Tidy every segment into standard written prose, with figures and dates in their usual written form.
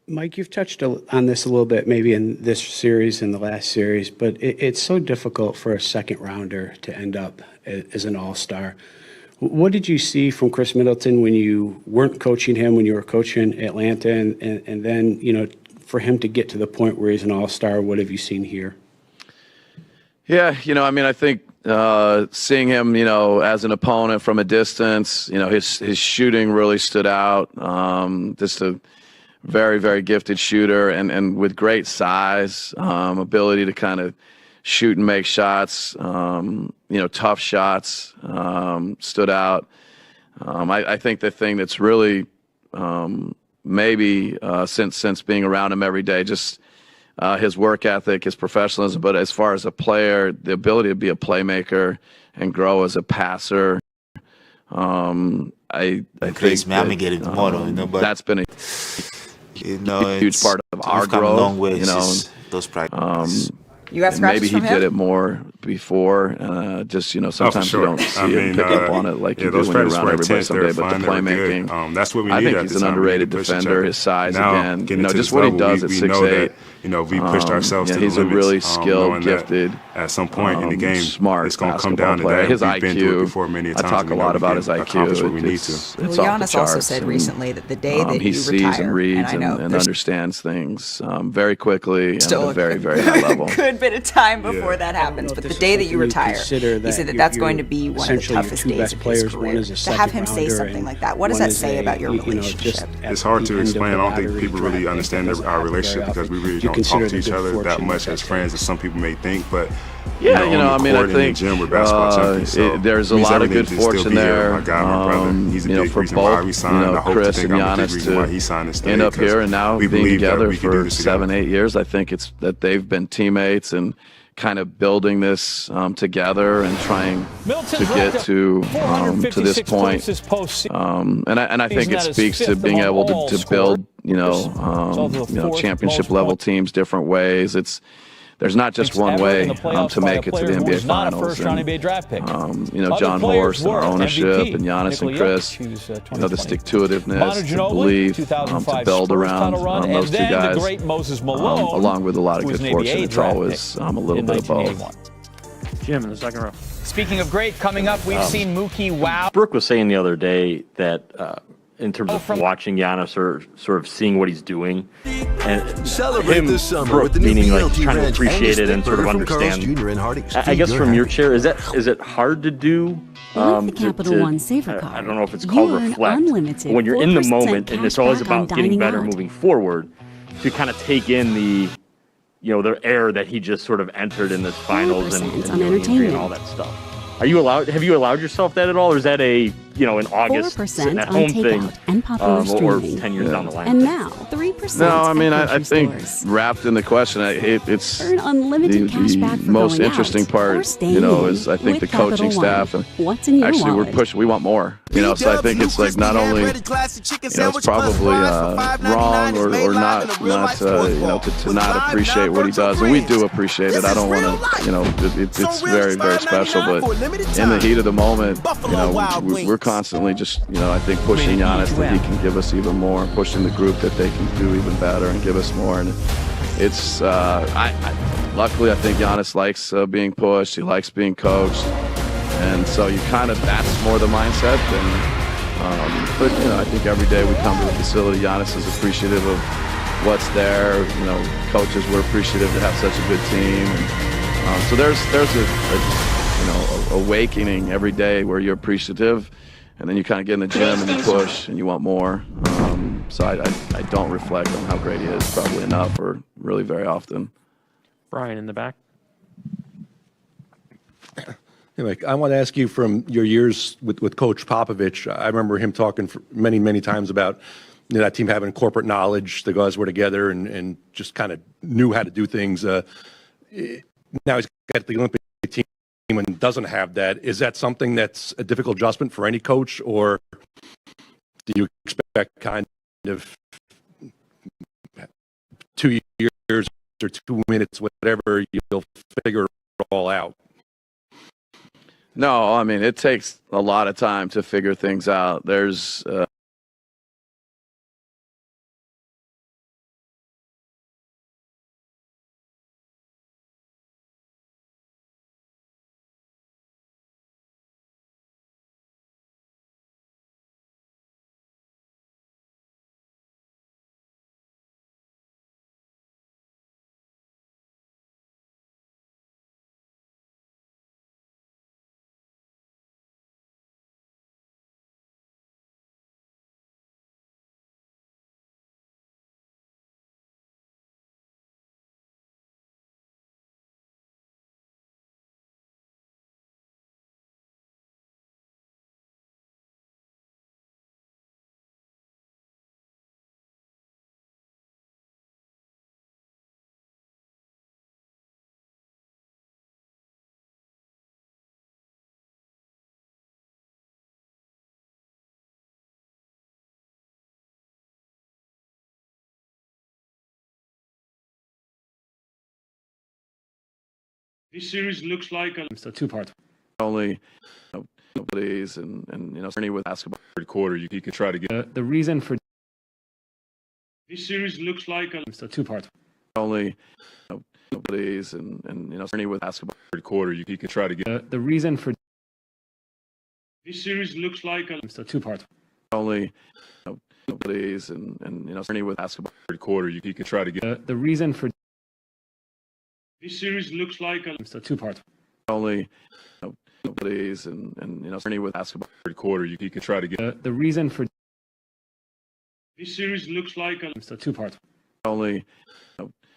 Mike, you've touched on this a little bit, maybe in this series and the last series, but it's so difficult for a second rounder to end up as an all-star. What did you see from Chris Middleton when you weren't coaching him, when you were coaching Atlanta, and then, for him to get to the point where he's an all-star, what have you seen here? Yeah, I think seeing him, as an opponent from a distance, his shooting really stood out. Just a very, very gifted shooter and with great size, ability to kind of shoot and make shots, tough shots, stood out. I think the thing that's really maybe since being around him every day, just his work ethic, his professionalism, but as far as a player, the ability to be a playmaker and grow as a passer. I think that's been a huge part of our growth. Those practices. You got scratches maybe he from him? did it more before. Sometimes you don't see him pick up on it like you do when you're around everybody someday. But the playmaking, that's what we I need. think he's an underrated defender. His size, again, just what he does at 6'8". We pushed ourselves to the limits. He's a really skilled, gifted, at some point in the game, smart, it's going to come down to player. that. His We've been through it IQ. before many I times. talk a lot about his IQ. What we need to. It's Well, off the Giannis also charts, said and, recently that the day that he you sees retire, and reads and I know and there's understands things very quickly and still at a very, very high level. good bit of time before that happens, but the day that you retire, he said that that's going to be one of the toughest days of his career. To have him say something like that, what does that say about your relationship? It's hard to explain. I don't think people really understand our relationship because we really don't talk to each other that much as friends as some people may think. But yeah, I think in the gym, we're basketball champions, so there's a lot of good fortune there. My guy, my brother, he's a big for reason why both, we signed. I hope Chris to think and I'm a big Giannis reason why he signed and end up here and now being together for this 7-8 years. I think it's that they've been teammates and kind of building this together and trying to get to this point. And I think it speaks to being able to build championship level teams different ways. There's not just one way to make it to the NBA Finals. And, John Horst and our ownership and Giannis and Chris, the stick-to-itiveness, to believe, to build around those two guys, along with a lot of good fortune. It's always a little bit of both. Jim in the second row. Speaking of great, coming up, we've seen Mookie Wow. Brooke was saying the other day that in terms of watching Giannis or sort of seeing what he's doing, and Celebrate this summer Brooke with the new meaning like BLT trying to Ranch appreciate it and sort of Hamburger from Carl's understand. Jr. in Harding. I guess from your chair, is it hard to do? With the Capital One Saver Card, I don't know if it's called you earn reflect. unlimited When you're in the 4% moment and it's always cash back on about getting dining better out. moving forward, to kind of take in the the air that he just sort of entered in this finals and on the injury entertainment. and all that stuff. Have you allowed yourself that at all, or is that a in August 4% sitting at on home thing, takeout and popular or streaming. 10 years down the line? And now, 3% No, I mean, at I think stores. wrapped in the question, it's Earn unlimited cash back for most going interesting out part, or staying is I in think the with Capital coaching One. staff and What's in your actually wallet? we want more, so I think it's like not only, it's probably wrong or not to not appreciate what he does, and we do appreciate it. I don't want to, it's very, very special, but in the heat of the moment, we're constantly just, I think pushing Giannis that he can give us even more, pushing the group that they can do even better and give us more. And it's, luckily I think Giannis likes being pushed. He likes being coached. And so that's more the mindset than, but I think every day we come to the facility, Giannis is appreciative of what's there. Coaches were appreciative to have such a good team. And, so there's a awakening every day where you're appreciative, and then you kind of get in the gym and you push and you want more. So I don't reflect on how great he is probably enough or really very often. Brian in the back. Anyway, I want to ask you from your years with Coach Popovich. I remember him talking for many, many times about that team having corporate knowledge. The guys were together and just kind of knew how to do things. Now he's got the Olympic team and doesn't have that. Is that something that's a difficult adjustment for any coach, or do you expect kind of 2 years or 2 minutes, whatever, you'll figure it all out? No, I mean, it takes a lot of time to figure things out. There's This series looks like a So two parts. Only abilities and journey with basketball. Third quarter, he could try to get. The reason for this series looks like a so two parts. Only abilities and journey with basketball. Third quarter, he could try to get. The reason for this series looks like a so two parts. Only abilities and journey with basketball. Third quarter, he could try to get. The reason for this series looks like a so two parts. Only abilities and journey with basketball. Third quarter, he could try to get. The reason for this series looks like a so two parts. Only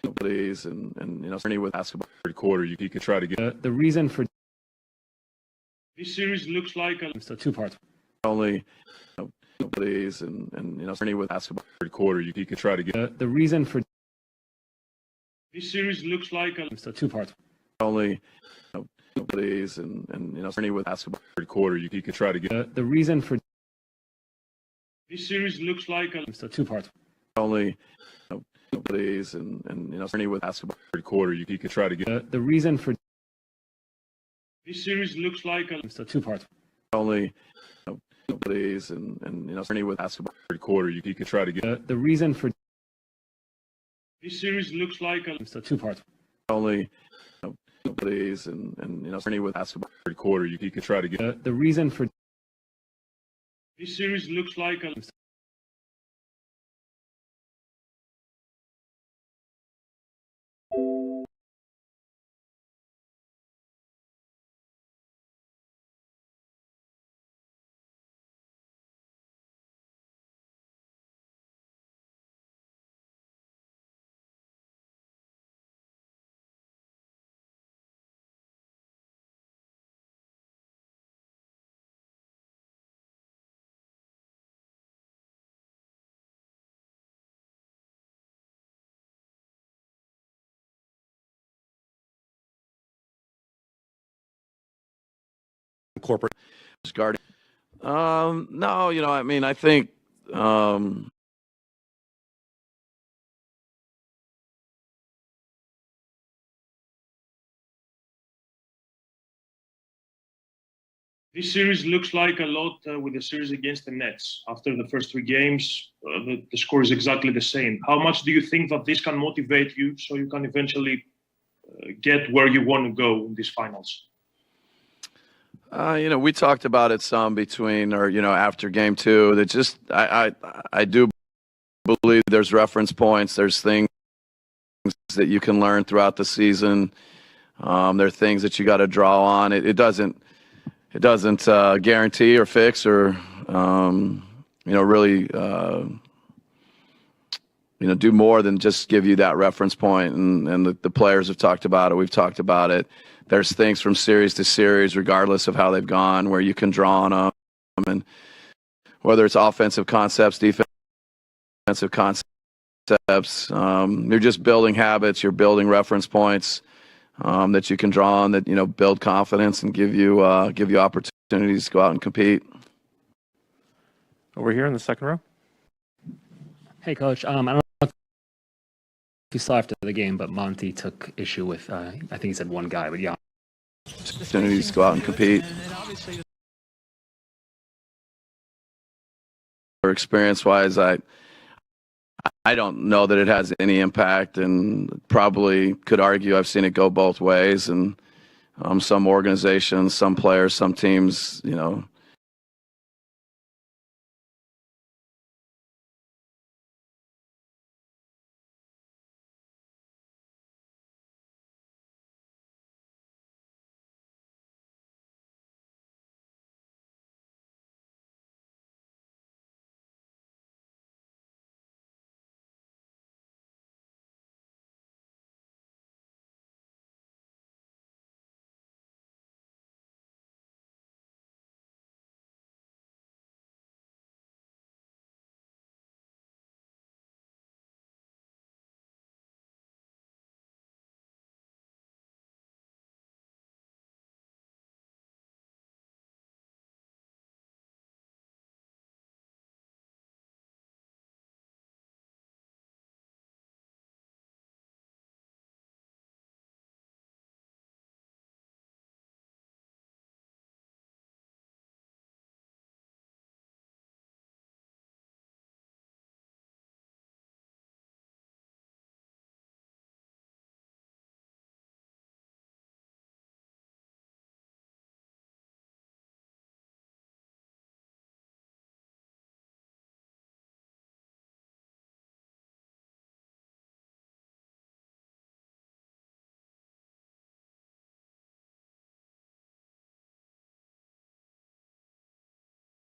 abilities and journey with basketball. Third quarter, he could try to get. The reason for this series looks like a so two parts. Only abilities and journey with basketball. Third quarter, he could try to get. The reason for this series looks like a so two parts. Only abilities and journey with basketball. Third quarter, he could try to get. The reason for this series looks like a so two parts. Only abilities and journey with basketball. Third quarter, he could try to get. The reason for this series looks like a so two parts. Only abilities and journey with basketball. Third quarter, he could try to get. The reason for this series looks like a so two parts. Only abilities and journey with basketball. Third quarter, he could try to get. The reason for this series looks like a corporate Guarding. No, I mean, I think this series looks like a lot with the series against the Nets. After the first three games, the score is exactly the same. How much do you think that this can motivate you so you can eventually get where you want to go in these finals? we talked about it some between or after game two. That just I do believe there's reference points. There's things that you can learn throughout the season. There are things that you got to draw on. It doesn't guarantee or fix or really do more than just give you that reference point. And the players have talked about it. We've talked about it. There's things from series to series, regardless of how they've gone, where you can draw on them, and whether it's offensive concepts, defensive concepts, you're just building habits. You're building reference points that you can draw on, that build confidence and give you opportunities to go out and compete. Over here in the second row. Hey, Coach. I don't know if you saw after the game, but Monty took issue with, I think he said one guy, but yeah. Opportunities to go out and compete. Or experience-wise, I don't know that it has any impact, and probably could argue I've seen it go both ways. And some organizations, some players, some teams,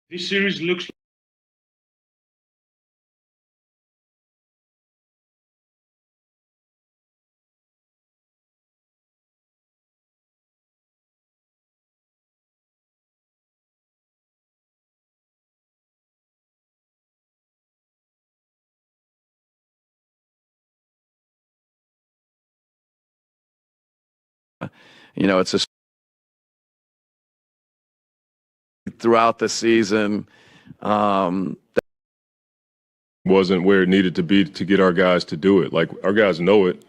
This series looks You know, it's a throughout the season. Wasn't where it needed to be to get our guys to do it. Like, our guys know it.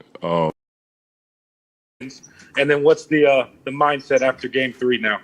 And then what's the mindset after game 3 now?